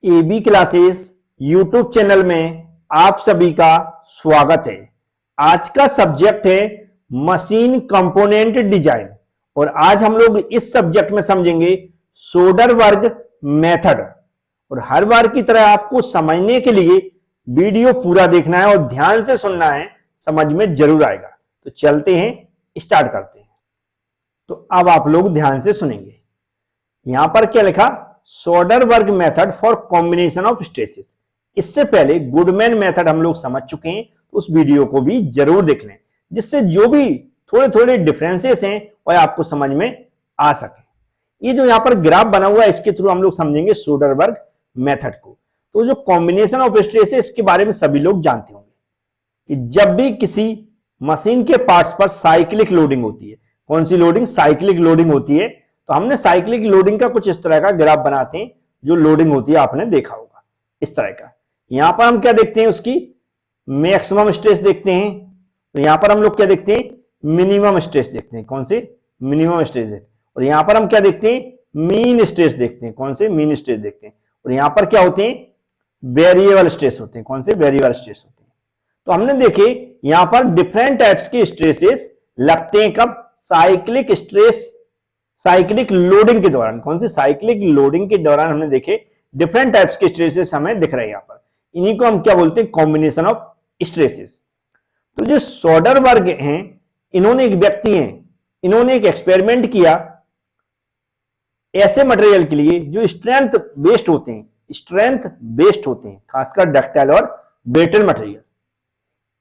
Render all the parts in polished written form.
AB classes YouTube channel में आप सभी का स्वागत है। आज का सब्जेक्ट है मशीन कंपोनेंट डिजाइन और आज हम लोग इस सब्जेक्ट में समझेंगे सोडरबर्ग मेथड। और हर बार की तरह आपको समझने के लिए वीडियो पूरा देखना है और ध्यान से सुनना है, समझ में जरूर आएगा। तो चलते हैं, स्टार्ट करते हैं। तो अब आप लोग ध्यान से सुनेंगे। यहां पर क्या लिखा, Soderbergh method for combination of stresses. इससे पहले गुडमैन मेथड हम लोग समझ चुके हैं, तो उस वीडियो को भी जरूर देख लें, जिससे जो भी थोड़े थोड़े डिफरेंसेस हैं वह आपको समझ में आ सके। ये जो यहां पर ग्राफ बना हुआ है, इसके थ्रू हम लोग समझेंगे सोडरबर्ग मेथड को। तो जो कॉम्बिनेशन ऑफ स्ट्रेस है, इसके बारे में सभी लोग जानते होंगे कि जब भी किसी मशीन के पार्ट्स पर साइक्लिक लोडिंग होती है, कौन सी लोडिंग, साइक्लिक लोडिंग होती है, तो हमने साइक्लिक लोडिंग का कुछ इस तरह का ग्राफ बनाते हैं। जो लोडिंग होती है आपने देखा होगा इस तरह का। यहां पर हम क्या देखते हैं, उसकी मैक्सिमम स्ट्रेस देखते हैं। तो यहां पर हम लोग क्या देखते हैं, मिनिमम स्ट्रेस देखते हैं। कौन से, मिनिमम स्ट्रेस देखते हैं। और यहां पर हम क्या देखते हैं, मीन स्ट्रेस देखते हैं। कौन से, मीन स्ट्रेस देखते हैं। और यहां पर क्या होते हैं, वेरिएबल स्ट्रेस होते हैं। कौन से, वेरिएबल स्ट्रेस होते हैं। तो हमने देखे यहां पर डिफरेंट टाइप्स के स्ट्रेसेस लगते हैं। कब, साइक्लिक स्ट्रेस, साइक्लिक लोडिंग के दौरान। कौन सी, साइक्लिक लोडिंग के दौरान हमने देखे डिफरेंट टाइप्स के स्ट्रेसेस हमें दिख रहे हैं। यहां पर इन्हीं को हम क्या बोलते हैं, कॉम्बिनेशन ऑफ स्ट्रेसेस। तो जो सोडरबर्ग हैं, इन्होंने एक व्यक्ति हैं, इन्होंने एक एक्सपेरिमेंट किया ऐसे मटेरियल के लिए जो स्ट्रेंथ बेस्ड होते हैं, स्ट्रेंथ बेस्ड होते हैं, खासकर डक्टाइल और ब्रिटल मटेरियल।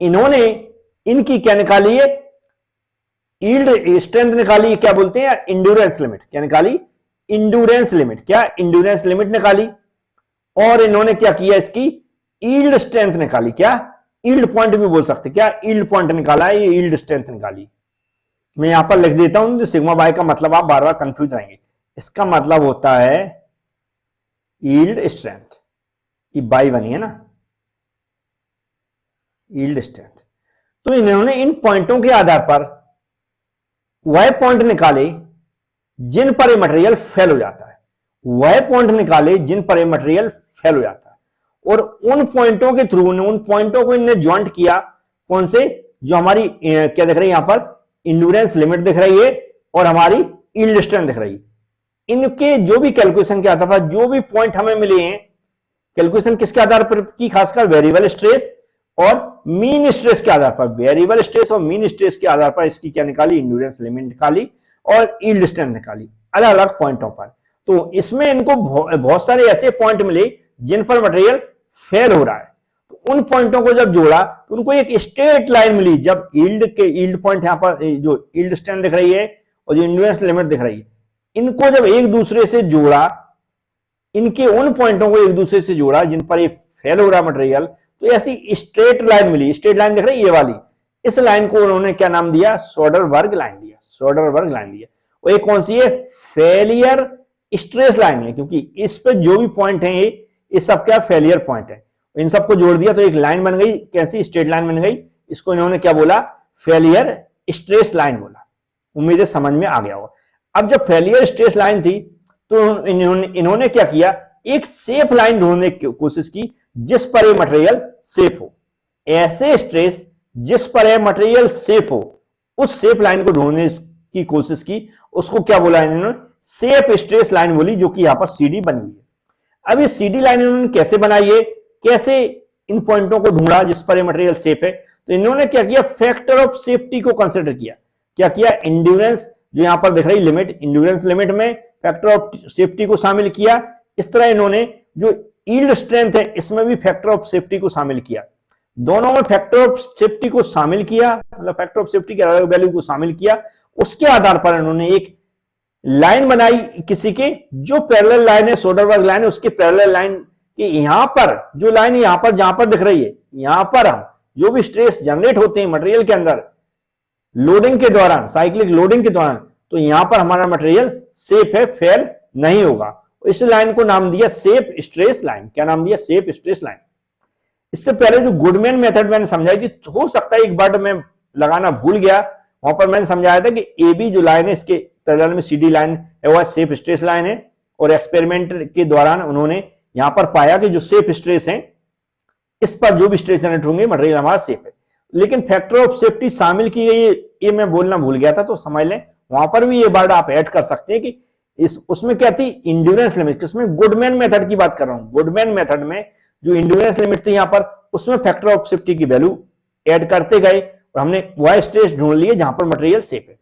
इन्होंने इनकी क्या निकाली है, यील्ड स्ट्रेंथ निकाली, क्या बोलते हैं, इंड्योरेंस लिमिट। क्या निकाली, इंड्योरेंस लिमिट। क्या, इंड्योरेंस लिमिट निकाली। और इन्होंने क्या किया, इसकी यील्ड स्ट्रेंथ निकाली। क्या, यील्ड पॉइंट भी बोल सकते, क्या यील्ड पॉइंट निकाला है, ये यील्ड स्ट्रेंथ निकाली। मैं यहां पर लिख देता हूं, जो सिग्मा बाय का मतलब आप बार बार कंफ्यूज रहेंगे। इसका मतलब होता है यील्ड स्ट्रेंथ, ये बाई बनी है ना, यील्ड स्ट्रेंथ। तो इन्होंने इन पॉइंटों के आधार पर वह पॉइंट निकाले जिन पर ये मटेरियल फेल हो जाता है। वह पॉइंट निकाले जिन पर ये मटेरियल फेल हो जाता है। और उन पॉइंटों के थ्रू, उन पॉइंटों को इन्हें ज्वाइंट किया। कौन से, जो हमारी क्या दिख रही है यहां पर, इंड्योरेंस लिमिट दिख रही है और हमारी यील्ड स्ट्रेंथ दिख रही है। इनके जो भी कैलकुलेशन के आधार पर जो भी पॉइंट हमें मिले हैं, कैलकुलेशन किसके आधार पर की, खासकर वेरिएबल स्ट्रेस और मीन स्ट्रेस के आधार पर। वेरिएबल स्ट्रेस और मीन स्ट्रेस के आधार पर इसकी क्या निकाली, इंड्योरेंस लिमिट निकाली और यील्ड स्ट्रेंथ निकाली अलग अलग पॉइंटों पर। तो इसमें इनको बहुत सारे ऐसे पॉइंट मिले जिन पर मटेरियल फेल हो रहा है। तो उन पॉइंटों को जब जोड़ा तो उनको एक स्ट्रेट लाइन मिली। जब यील्ड पॉइंट यहां पर, जो यील्ड स्ट्रेंथ दिख रही है और जो इंड्योरेंस लिमिट दिख रही है, इनको जब एक दूसरे से जोड़ा, इनके उन पॉइंटों को एक दूसरे से जोड़ा जिन पर ये फेल हो रहा मटेरियल, तो ऐसी स्ट्रेट लाइन मिली। स्ट्रेट लाइन दिख रही है ये वाली, इस लाइन को उन्होंने क्या नाम दिया, सोडरबर्ग लाइन दिया। सोडरबर्ग लाइन दिया। और ये कौन सी है, फेलियर स्ट्रेस लाइन है, क्योंकि इस पे जो भी पॉइंट है ये सब क्या, फेलियर पॉइंट है। इन सबको जोड़ दिया तो एक लाइन बन गई, कैसी, स्ट्रेट लाइन बन गई। इसको इन्होंने क्या बोला, फेलियर स्ट्रेस लाइन बोला। उम्मीद है समझ में आ गया होगा। अब जब फेलियर स्ट्रेस लाइन थी तो इन्होंने क्या किया, एक सेफ लाइन ढूंढने की कोशिश की जिस पर ये मटेरियल सेफ हो। ऐसे स्ट्रेस जिस पर ये मटेरियल सेफ हो, उस सेफ लाइन को ढूंढने की कोशिश की। उसको क्या बोला इन्होंने, सेफ स्ट्रेस लाइन बोली, जो कि यहां पर सीडी बनी हुई है। अब ये सीडी लाइन इन्होंने कैसे बनाई है, कैसे इन पॉइंटों को ढूंढा जिस पर ये मटेरियल सेफ है। तो इन्होंने क्या किया, फैक्टर ऑफ सेफ्टी को कंसिडर किया। क्या किया, इंड्योरेंस, जो यहां पर दिख रही लिमिट, इंड्योरेंस लिमिट में फैक्टर ऑफ सेफ्टी को शामिल किया। इस तरह इन्होंने जो यील्ड स्ट्रेंथ है, इसमें भी फैक्टर ऑफ सेफ्टी को शामिल किया। दोनों में फैक्टर ऑफ सेफ्टी को शामिल किया, मतलब फैक्टर ऑफ सेफ्टी के अलग वैल्यू को शामिल किया। उसके आधार पर इन्होंने एक लाइन बनाई किसी के, जो पैरेलल लाइन है, सोडरबर्ग लाइन है, उसके पैरेलल लाइन के यहां पर, जो लाइन यहां पर जहां पर दिख रही है, यहां पर हम जो भी स्ट्रेस जनरेट होते हैं मटेरियल के अंदर लोडिंग के दौरान, साइक्लिक लोडिंग के दौरान, तो यहां पर हमारा मटेरियल सेफ है, फेल नहीं होगा। इस लाइन को नाम दिया सेफ स्ट्रेस लाइन। क्या नाम दिया, सेफ स्ट्रेस लाइन। इससे पहले जो गुडमैन मेथड मैंने समझाई थी, हो सकता है एक वर्ड में लगाना भूल गया, वहां पर मैंने समझाया था कि एबी जो लाइन है, इसके पैरेलल में सीडी लाइन है, वह सेफ स्ट्रेस लाइन है। और एक्सपेरिमेंट के दौरान उन्होंने यहां पर पाया कि जो सेफ स्ट्रेस है, इस पर जो भी स्ट्रेस जनरेट होंगे मटेरियल हमारा सेफ है। लेकिन फैक्टर ऑफ सेफ्टी शामिल की गई है, ये मैं बोलना भूल गया था, तो समझ लें वहां पर भी ये वर्ड आप ऐड कर सकते हैं कि इस उसमें क्या थी, इंड्योरेंस लिमिट। किसमें? गुडमैन मेथड की बात कर रहा हूं। गुडमैन मेथड में जो इंड्योरेंस लिमिट थी यहां पर, उसमें फैक्टर ऑफ सेफ्टी की वैल्यू ऐड करते गए और हमने वह स्ट्रेस ढूंढ लिए जहां पर मटेरियल सेफ है।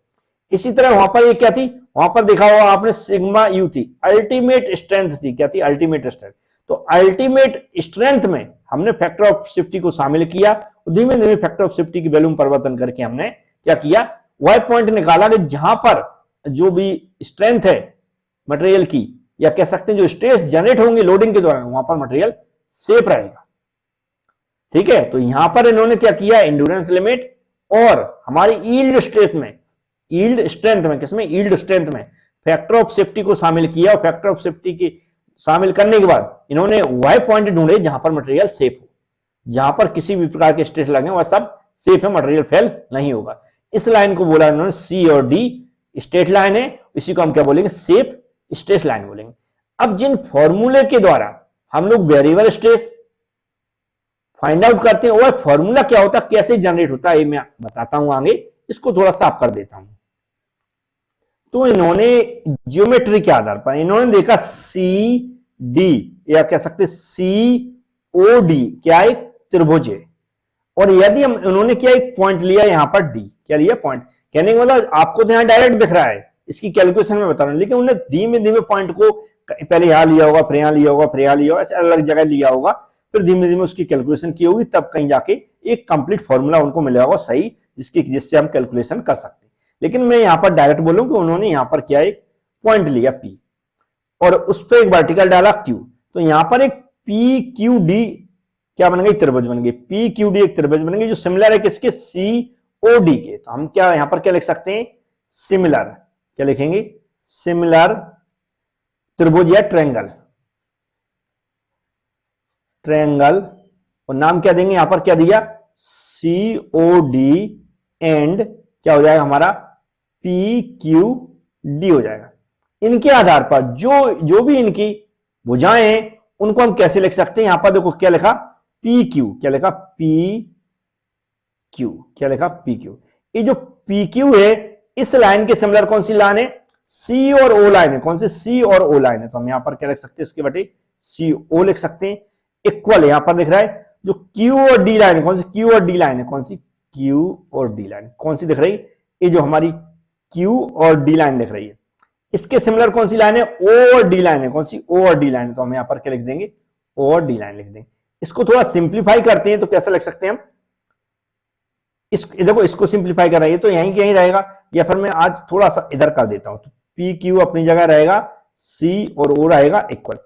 इसी तरह वहां पर ये क्या थी, वहां पर देखा होगा आपने सिग्मा यू थी, अल्टीमेट स्ट्रेंथ थी। क्या थी? Ultimate strength. तो अल्टीमेट स्ट्रेंथ में हमने फैक्टर ऑफ सेफ्टी को शामिल किया, धीमे धीमे फैक्टर ऑफ सेफ्टी की वैल्यू में परिवर्तन करके हमने क्या किया, वह पॉइंट निकाला कि जहां पर जो भी स्ट्रेंथ है मटेरियल की, या कह सकते हैं जो स्ट्रेस जनरेट होंगे लोडिंग के दौरान, वहां पर मटेरियल सेफ रहेगा। ठीक है, तो यहां पर इन्होंने क्या किया, एंड्योरेंस लिमिट और हमारी यील्ड स्ट्रेंथ में, यील्ड स्ट्रेंथ में, किसमें? यील्ड स्ट्रेंथ में फैक्टर ऑफ सेफ्टी को शामिल किया, और फैक्टर ऑफ सेफ्टी की शामिल करने के बाद इन्होंने वह पॉइंट ढूंढे जहां पर मटेरियल सेफ हो, जहां पर किसी भी प्रकार के स्ट्रेस लगे वह सब सेफ है, मटेरियल फेल नहीं होगा। इस लाइन को बोला इन्होंने सी और डी, स्ट्रेट लाइन है, इसी को हम क्या बोलेंगे, सेफ स्ट्रेस लाइन बोलेंगे। अब जिन फॉर्मूले के द्वारा हम लोग वेरिएबल स्ट्रेस फाइंड आउट करते हैं, वह फॉर्मूला क्या होता है, कैसे जनरेट होता है, ये मैं बताता हूं आगे। इसको थोड़ा साफ कर देता हूं। तो इन्होंने ज्योमेट्री के आधार पर इन्होंने देखा सी डी, या कह सकते सी ओ डी क्या एक त्रिभुज है, और यदि हम इन्होंने क्या एक पॉइंट लिया यहां पर डी, क्या लिया पॉइंट, कहने का मतलब आपको तो यहां डायरेक्ट दिख रहा है, इसकी कैलकुलेशन में बता रहा हूं, लेकिन उन्होंने धीमे धीमे पॉइंट को पहले यहां लिया होगा, फिर यहां लिया होगा, फिर यहां लिया होगा, ऐसे अलग जगह लिया होगा, फिर धीमे धीमे उसकी कैलकुलेशन की होगी, तब कहीं जाके एक कंप्लीट फॉर्मूला उनको मिला होगा सही, जिससे हम कैलकुलेशन कर सकते हैं। लेकिन मैं यहां पर डायरेक्ट बोलूं कि उन्होंने यहां पर क्या एक पॉइंट लिया P, और उस पर एक वर्टिकल डाला Q, तो यहां पर एक PQD क्या बन गई, त्रिभुज बन गई। PQD एक त्रिभुज बन गई जो सिमिलर है किसके, COD के। तो हम क्या यहां पर क्या लिख सकते हैं, सिमिलर, क्या लिखेंगे, सिमिलर त्रिभुज या ट्रायंगल, ट्रायंगल, और नाम क्या देंगे, यहां पर क्या दिया, COD एंड क्या हो जाएगा हमारा, PQD हो जाएगा। इनके आधार पर जो भी इनकी भुजाएं हैं उनको हम कैसे लिख सकते हैं, यहां पर देखो क्या लिखा, PQ, क्या लिखा, PQ, क्या लिखा, PQ। ये जो PQ है, इस लाइन के सिमिलर कौन सी लाइन है, C और O लाइन है। कौन सी, C और O लाइन है। तो हम यहां पर क्या लिख सकते हैं, इसके बटे CO लिख सकते हैं। इक्वल यहां पर दिख रहा है जो Q और D लाइन है, कौन सी, Q और D लाइन है, कौन सी, Q और D लाइन, कौन सी दिख रही, ये जो हमारी Q और D लाइन दिख रही है। इसके सिमिलर कौन सी लाइन है, O और D लाइन है, कौन सी, O और D लाइन है। तो हम यहां पर क्या लिख देंगे, O और D लाइन लिख देंगे। इसको थोड़ा सिंप्लीफाई करते हैं तो कैसा लिख सकते हैं हम, देखो इसको सिंप्लीफाई कर रही है तो यहीं कहीं रहेगा, या फिर मैं आज थोड़ा सा इधर कर देता हूं, तो PQ अपनी जगह रहेगा, C और O रहेगा इक्वल,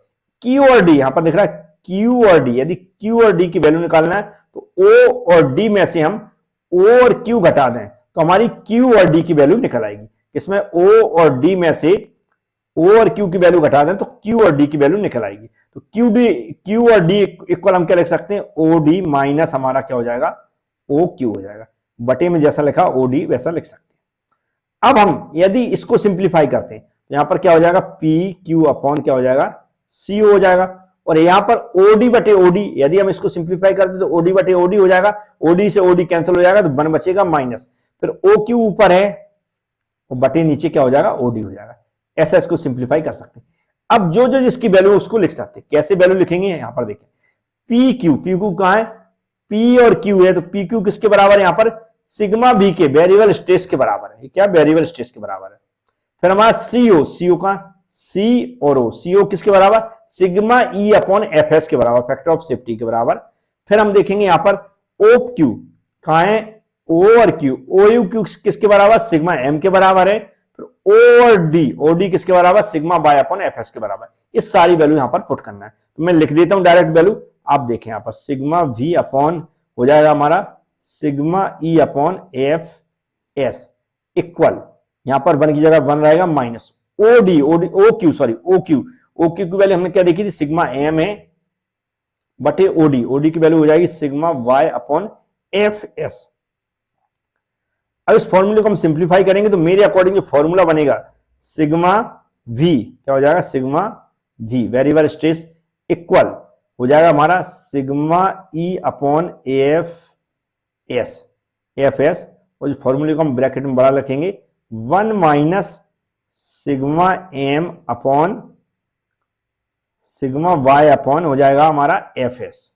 Q और D यहां पर दिख रहा है, Q और D, यदि Q और D की वैल्यू निकालना है तो O और D में से हम O और Q घटा दें तो हमारी Q और D की वैल्यू निकल आएगी। इसमें O और D में से O और Q की वैल्यू घटा दें तो Q और D की वैल्यू निकल आएगी। तो Q और D इक्वल हम क्या लिख सकते हैं, OD माइनस हमारा क्या हो जाएगा, OQ हो जाएगा। बटे में जैसा लिखा OD वैसा लिख सकते हैं। अब हम यदि इसको सिंप्लीफाई करते हैं तो यहां पर क्या हो जाएगा, PQ अपॉन क्या हो जाएगा, CO हो जाएगा, और यहां पर OD बटे OD, यदि हम इसको सिंप्लीफाई करते तो OD बटे OD हो जाएगा, OD से OD कैंसिल हो जाएगा तो 1 बचेगा माइनस, फिर OQ ऊपर है और बटे नीचे क्या हो जाएगा, OD हो जाएगा। ऐसा इसको सिंप्लीफाई कर सकते हैं। अब जो जिसकी वैल्यू उसको लिख सकते हैं, कैसे वैल्यू लिखेंगे, यहां पर देखें PQ कहां है, P और Q है, तो PQ किसके बराबर है, यहां पर सिग्मा V के वेरिएबल स्ट्रेस के बराबर है। क्या, वेरिएबल स्ट्रेस के बराबर है। फिर हमारा CO कहां, C और O, CO किसके बराबर, सिग्मा E अपॉन FS के बराबर, फैक्टर ऑफ सेफ्टी के बराबर। फिर हम देखेंगे यहां पर OQ कहां है, O और Q, OQ किसके बराबर, सिग्मा M के बराबर है। फिर O और D, OD किसके बराबर, सिग्मा Y अपॉन FS के बराबर। इस सारी वैल्यू यहां पर पुट करना है, तो मैं लिख देता हूं डायरेक्ट वैल्यू, आप देखें यहां पर सिग्मा V अपॉन हो जाएगा हमारा sigma E upon FS equal, यहां पर 1 की जगह 1 रहेगा माइनस OQ की वैल्यू हमने क्या देखी थी, सिग्मा M है बटे OD की वैल्यू हो जाएगी सिग्मा Y अपॉन FS। अब इस फॉर्मूले को हम सिंप्लीफाई करेंगे तो मेरे अकॉर्डिंग जो फॉर्मूला बनेगा, सिग्मा V क्या हो जाएगा, sigma V variable stress equal हो जाएगा हमारा सिग्मा ई अपॉन एफ एस, और इस फॉर्मूले को हम ब्रैकेट में बड़ा रखेंगे, 1 minus sigma M upon sigma y upon हो जाएगा हमारा एफ एस।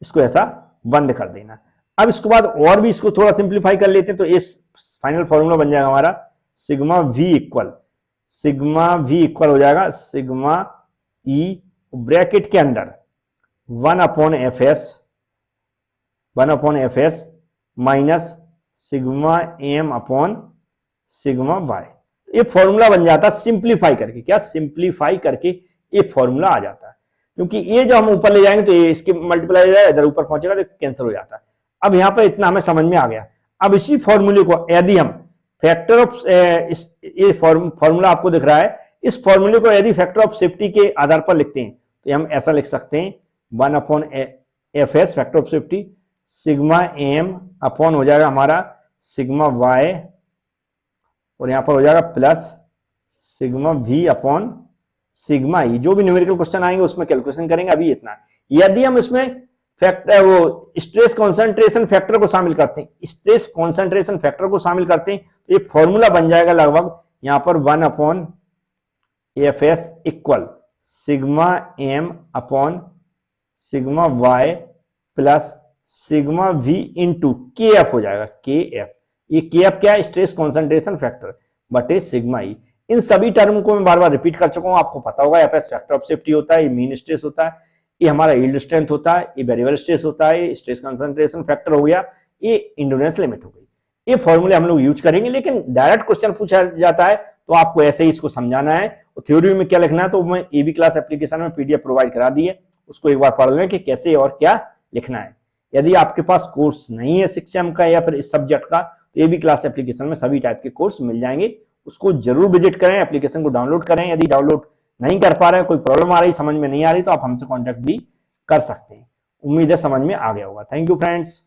इसको ऐसा बंद कर देना। अब इसके बाद और भी इसको थोड़ा सिंप्लीफाई कर लेते हैं, तो इस फाइनल फॉर्मूला बन जाएगा हमारा सिग्मा वी इक्वल हो जाएगा सिग्मा ई ब्रैकेट के अंदर 1 upon F s minus sigma M upon sigma y. ये फॉर्मूला बन जाता है सिंप्लीफाई करके, क्या सिंप्लीफाई करके ये फॉर्मूला आ जाता है, क्योंकि ये जो हम ऊपर ले जाएंगे तो ये इसके मल्टीप्लाई इधर ऊपर पहुंचेगा तो कैंसिल हो जाता है। अब यहां पर इतना हमें समझ में आ गया। अब इसी फॉर्मूले को यदि हम फैक्टर ऑफ ये फॉर्मूला आपको दिख रहा है, इस फॉर्मूले को यदि फैक्टर ऑफ सेफ्टी के आधार पर लिखते हैं तो हम ऐसा लिख सकते हैं 1 upon F s factor of safety sigma M upon हो जाएगा हमारा सिग्मा वाई, और यहां पर हो जाएगा plus sigma we upon sigma ई। जो भी न्यूमेरिकल क्वेश्चन आएंगे उसमें कैलकुलेशन करेंगे। अभी इतना, यदि हम इसमें फैक्टर वो स्ट्रेस कॉन्सेंट्रेशन फैक्टर को शामिल करते हैं, स्ट्रेस कॉन्सेंट्रेशन फैक्टर को शामिल करते हैं तो ये फॉर्मूला बन जाएगा लगभग यहां पर 1 upon F S equal sigma M upon sigma Y plus sigma V into K F हो जाएगा के एफ। ये के एफ क्या है? स्ट्रेस कॉन्सेंट्रेशन फैक्टर बटे सिग्मा ई। इन सभी टर्म को मैं बार बार रिपीट कर चुका हूं, आपको पता होगा। F s factor of safety होता है, ये मीन स्ट्रेस होता है, ये हमारा यील्ड स्ट्रेंथ होता है, ये वेरिएबल स्ट्रेस होता है, स्ट्रेस कंसंट्रेशन फैक्टर हो गया, ये इंड्योरेंस लिमिट हो गई। ये फॉर्मूले हम लोग यूज करेंगे, लेकिन डायरेक्ट क्वेश्चन पूछा जाता है तो आपको ऐसे ही इसको समझाना है। और थ्योरी में क्या लिखना है तो मैं एबी क्लास एप्लीकेशन में पीडीएफ प्रोवाइड करा दी है, उसको एक बार पढ़ लें कि कैसे और क्या लिखना है। यदि आपके पास कोर्स नहीं है 6M का या फिर इस सब्जेक्ट का, तो एबी क्लास एप्लीकेशन में सभी टाइप के कोर्स मिल जाएंगे, उसको जरूर विजिट करें, एप्लीकेशन को डाउनलोड करें। यदि डाउनलोड नहीं कर पा रहे हैं, कोई प्रॉब्लम आ रही, समझ में नहीं आ रही, तो आप हमसे कॉन्टैक्ट भी कर सकते हैं। उम्मीद है समझ में आ गया होगा। Thank you friends.